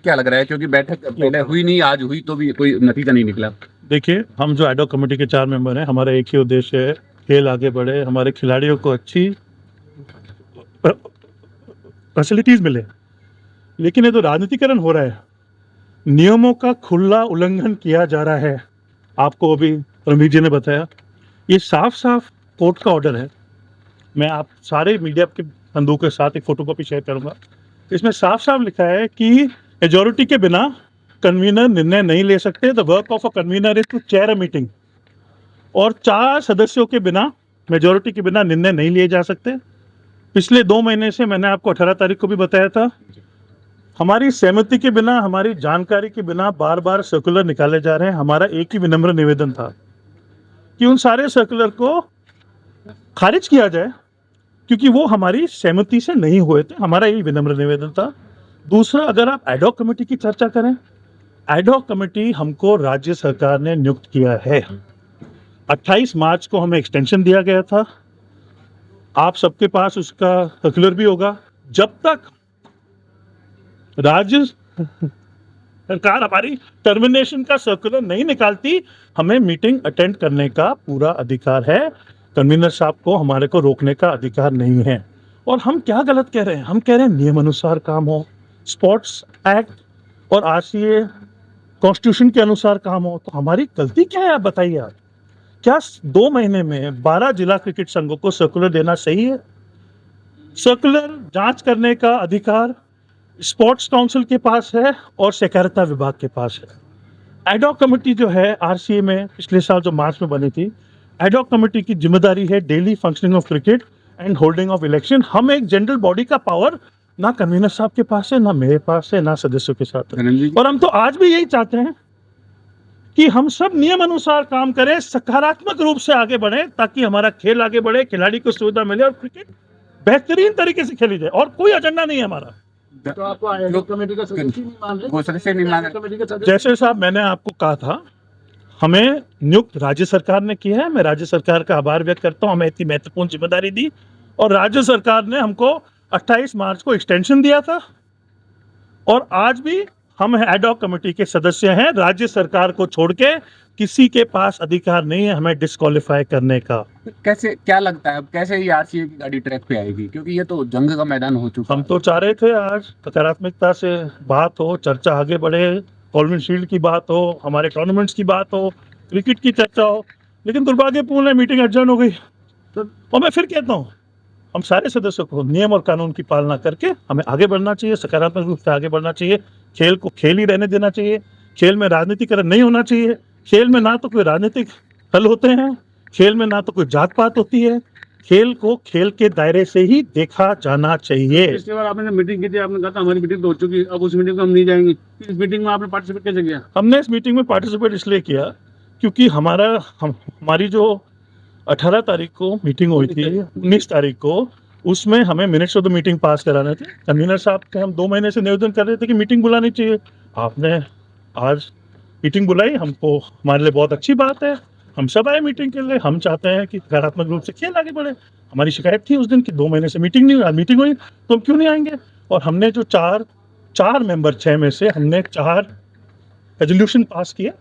क्या लग रहा है, क्योंकि बैठक पहले हुई नहीं, आज हुई तो भी कोई नतीजा नहीं निकला। देखिए, हम जो एडॉक कमेटी के 4 मेंबर हैं, हमारा एक ही उद्देश्य है, खेल आगे बढ़े, हमारे खिलाड़ियों को अच्छी फैसिलिटीज मिले। लेकिन ये तो राजनीतिकरण हो रहा है, नियमों का खुला उल्लंघन किया जा रहा है। आपको अभी रमीज जी ने बताया, ये साफ साफ कोर्ट का ऑर्डर है। मैं आप सारे मीडिया के बंधुओं के साथ एक फोटोकॉपी शेयर करूंगा। इसमें साफ साफ लिखा है कि मेजोरिटी के बिना कन्वीनर निर्णय नहीं ले सकते। The work of a convener is to chair a meeting, और 4 सदस्यों के बिना, मेजोरिटी के बिना निर्णय नहीं लिए जा सकते। पिछले 2 महीने से मैंने आपको 18 तारीख को भी बताया था, हमारी सहमति के बिना, हमारी जानकारी के बिना बार बार सर्कुलर निकाले जा रहे हैं। हमारा एक ही विनम्र निवेदन था कि उन सारे सर्कुलर को खारिज किया जाए, क्योंकि वो हमारी सहमति से नहीं हुए थे। हमारा यही विनम्र निवेदन था। दूसरा, अगर आप एडॉक कमेटी की चर्चा करें, एडॉक कमेटी हमको राज्य सरकार ने नियुक्त किया है। 28 मार्च को हमें एक्सटेंशन दिया गया था। आप सबके पास उसका सर्कुलर भी होगा। जब तक राज्य सरकार हमारी टर्मिनेशन का सर्कुलर नहीं निकालती, हमें मीटिंग अटेंड करने का पूरा अधिकार है। कन्वीनर साहब को हमारे को रोकने का अधिकार नहीं है। और हम क्या गलत कह रहे हैं? हम कह रहे हैं नियम अनुसार काम हो, स्पोर्ट्स एक्ट और आरसीए कॉन्स्टिट्यूशन के अनुसार काम हो। तो हमारी गलती क्या है, आप बताइए। आप क्या 2 महीने में 12 जिला क्रिकेट संघों को सर्कुलर देना सही है? सर्कुलर जांच करने का अधिकार स्पोर्ट्स काउंसिल के पास है और सहकारिता विभाग के पास है। एडॉक कमेटी जो है आरसीए में पिछले साल जो मार्च में बनी थी, एडॉक कमेटी की जिम्मेदारी है daily functioning of cricket and holding of election. हम एक जनरल बॉडी का पावर ना कन्वीनर साहब के पास है, ना मेरे पास है, ना सदस्यों के साथ है। और हम तो आज भी यही चाहते हैं कि हम सब नियम अनुसार काम करें, सकारात्मक रूप से आगे बढ़े, ताकि हमारा खेल आगे बढ़े, खिलाड़ी को सुविधा मिले और क्रिकेट बेहतरीन तरीके से खेली जाए। और कोई एजेंडा नहीं है हमारा। तो आपको एडॉक कमेटी का सदस्य नहीं मान रहे? वो सदस्य नहीं मान रहे। कमेटी का सदस्य जैसे साहब मैंने आपको कहा था, हमें नियुक्त राज्य सरकार ने किया है। मैं राज्य सरकार का आभार व्यक्त करता हूं, हमें इतनी महत्वपूर्ण जिम्मेदारी दी। और राज्य सरकार ने हमको 28 मार्च को एक्सटेंशन दिया था, और आज भी हम एडॉक कमेटी के सदस्य हैं। राज्य सरकार को छोड़ के किसी के पास अधिकार नहीं है हमें डिस्क्वालीफाई करने का। कैसे, क्या लगता है अब कैसे ये आरसीए की गाड़ी ट्रैक पे आएगी, क्योंकि ये तो जंग का मैदान हो चुका हम है। तो चाह रहे थे आज सकारात्मकता से बात हो, चर्चा आगे बढ़े, कॉलविन शील्ड की बात हो, हमारे टूर्नामेंट्स की बात हो, क्रिकेट की चर्चा हो, लेकिन दुर्भाग्यपूर्ण है मीटिंग एडजर्न हो गई। और मैं फिर कहता हूँ, हम सारे सदस्यों को नियम और कानून की पालना करके हमें आगे बढ़ना चाहिए, सकारात्मक रूप से आगे बढ़ना चाहिए। खेल को खेल ही रहने देना चाहिए। खेल में राजनीतिकरण नहीं होना चाहिए। खेल में ना तो कोई राजनीतिक हल होते हैं, खेल में ना तो कोई जात पात होती है। खेल को खेल के दायरे से ही देखा जाना चाहिए। पिछली बार आपने मीटिंग की थी, आपने कहा था हमारी मीटिंग तो हो चुकी है, अब उस मीटिंग में हम नहीं जाएंगे। इस मीटिंग में आपने पार्टिसिपेट कैसे किया? हमने इस मीटिंग में पार्टिसिपेट इसलिए किया क्योंकि हमारी जो 18 तारीख को मीटिंग हुई थी, 19 तारीख को, उसमें हमें मिनट्स ऑफ द मीटिंग पास कराने थे। कन्वीनर साहब के हम 2 महीने से निवेदन कर रहे थे कि मीटिंग बुलानी चाहिए। आपने आज मीटिंग बुलाई, हमको हमारे लिए बहुत अच्छी बात है। हम सब आए मीटिंग के लिए। हम चाहते हैं कि सकारात्मक रूप से खेल आगे बढ़े। हमारी शिकायत थी उस दिन कि 2 महीने से मीटिंग नहीं हुई, आज मीटिंग हुई तो हम क्यों नहीं आएंगे। और हमने जो चार मेंबर 6 में से हमने 4 रेजोल्यूशन पास किए,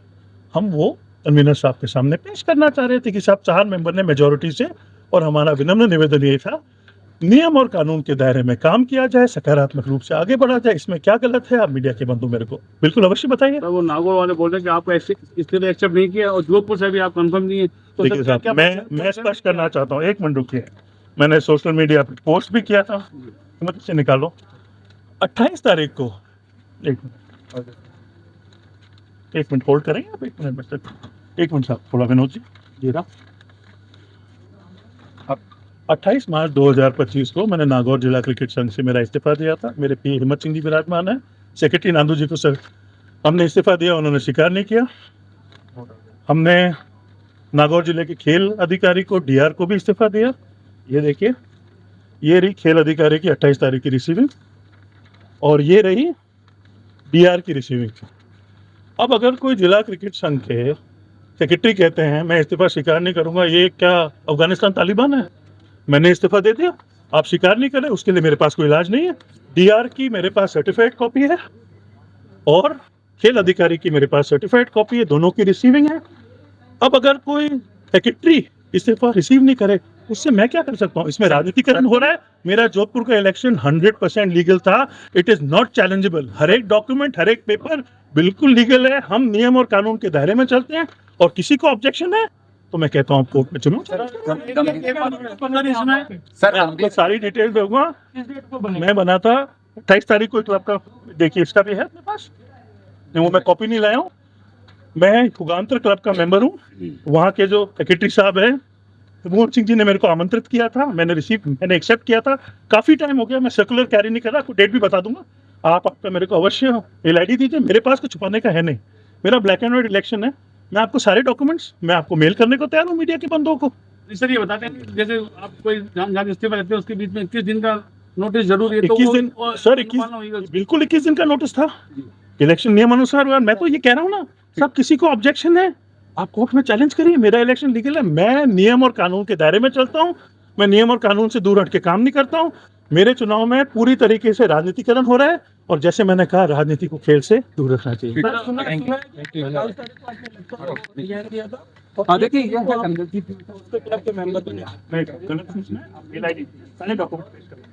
हम वो कन्वीनर साहब के सामने पेश करना चाह रहे थे कि साहब 4 मेंबर ने मेजोरिटी से, और हमारा विनम्र निवेदन ये था, नियम और कानून के दायरे में काम किया जाए, सकारात्मक रूप से आगे बढ़ा जाए। इसमें क्या गलत है? आप मीडिया के बंधु मेरे को बिल्कुल अवश्य बताइए। तो वो नागौर वाले बोल रहे हैं कि आपको इसके लिए एक्सेप्ट नहीं किया, और जोधपुर से भी आप कंफर्म नहीं है। तो देखिए सर, साहब, मैं स्पष्ट करना चाहता हूँ, 1 मिनट रुकिए। मैंने सोशल मीडिया पर पोस्ट भी किया था, हिम्मत से निकालो। 28 तारीख को, 1 मिनट होल्ड करेंगे आप? 1 मिनट बस, 1 मिनट साहब, थोड़ा विनोद जी रहा। 28 मार्च 2025 को मैंने नागौर जिला क्रिकेट संघ से मेरा इस्तीफा दिया था। मेरे पी हिम्मत सिंह जी विराजमान है, सेक्रेटरी नांदू जी को सर हमने इस्तीफा दिया, उन्होंने स्वीकार नहीं किया। हमने नागौर जिले के खेल अधिकारी को, डीआर को भी इस्तीफा दिया। ये देखिए, ये रही खेल अधिकारी की 28 तारीख की रिसीविंग, और ये रही डीआर की रिसीविंग। अब अगर कोई जिला क्रिकेट संघ के सेक्रेटरी कहते हैं मैं इस्तीफा स्वीकार नहीं करूंगा, ये क्या अफगानिस्तान तालिबान है? मैंने इस्तीफा दे दिया, आप स्वीकार नहीं करें, उसके लिए मेरे पास कोई इलाज नहीं है। डीआर की मेरे पास सर्टिफाइड कॉपी है, और खेल अधिकारी की मेरे पास सर्टिफाइड कॉपी है, दोनों की रिसीविंग है। अब अगर कोई सेक्रेटरी इस्तीफा रिसीव नहीं करे, उससे मैं क्या कर सकता हूँ? इसमें राजनीतिकरण हो रहा है। मेरा जोधपुर का इलेक्शन 100% लीगल था, इट इज नॉट चैलेंजेबल। हर एक डॉक्यूमेंट, हर एक पेपर बिल्कुल लीगल है। हम नियम और कानून के दायरे में चलते हैं, और किसी को ऑब्जेक्शन है तो मैं कहता हूँ आप कोर्ट में चुनो। सर मैं आपको सारी डिटेल दूंगा। मैं बना था 28 तारीख को क्लब का, देखिए इसका भी है अपने पास, नहीं वो मैं कॉपी नहीं लाया हूँ। मैं युगांतर क्लब का मेंबर हूँ। वहाँ के जो सेक्रेटरी साहब हैं मोहन सिंह जी ने मेरे को आमंत्रित किया था, मैंने एक्सेप्ट किया था। काफ़ी टाइम हो गया, मैं सर्कुलर कैरी नहीं कर रहा, आपको डेट भी बता दूंगा। आप आपका मेरे को अवश्य मेल आईडी दीजिए, मेरे पास कुछ छुपाने का है नहीं। मेरा ब्लैक एंड व्हाइट इलेक्शन है। मैं आपको सारे डॉक्यूमेंट्स मैं आपको मेल करने को तैयार हूँ, मीडिया के बंदों को। सर ये बताते हैं जैसे आप कोई जहाँ इस्तीफा देते हैं उसके बीच में 21 दिन का नोटिस जरूर है, तो 21 दिन सर, 21 बिल्कुल 21 दिन का नोटिस था इलेक्शन नियम अनुसार हुआ। मैं तो ये कह रहा हूँ ना, सब किसी को ऑब्जेक्शन है आप कोर्ट में चैलेंज करिए, मेरा इलेक्शन लीगल है। मैं नियम और कानून के दायरे में चलता हूँ, मैं नियम और कानून से दूर हट के काम नहीं करता हूँ। मेरे चुनाव में पूरी तरीके से राजनीतिकरण हो रहा है, और जैसे मैंने कहा राजनीति को खेल से दूर रखना चाहिए। देखिए ये है क्लब के मेंबर, सारे डॉक्यूमेंट पेश करें।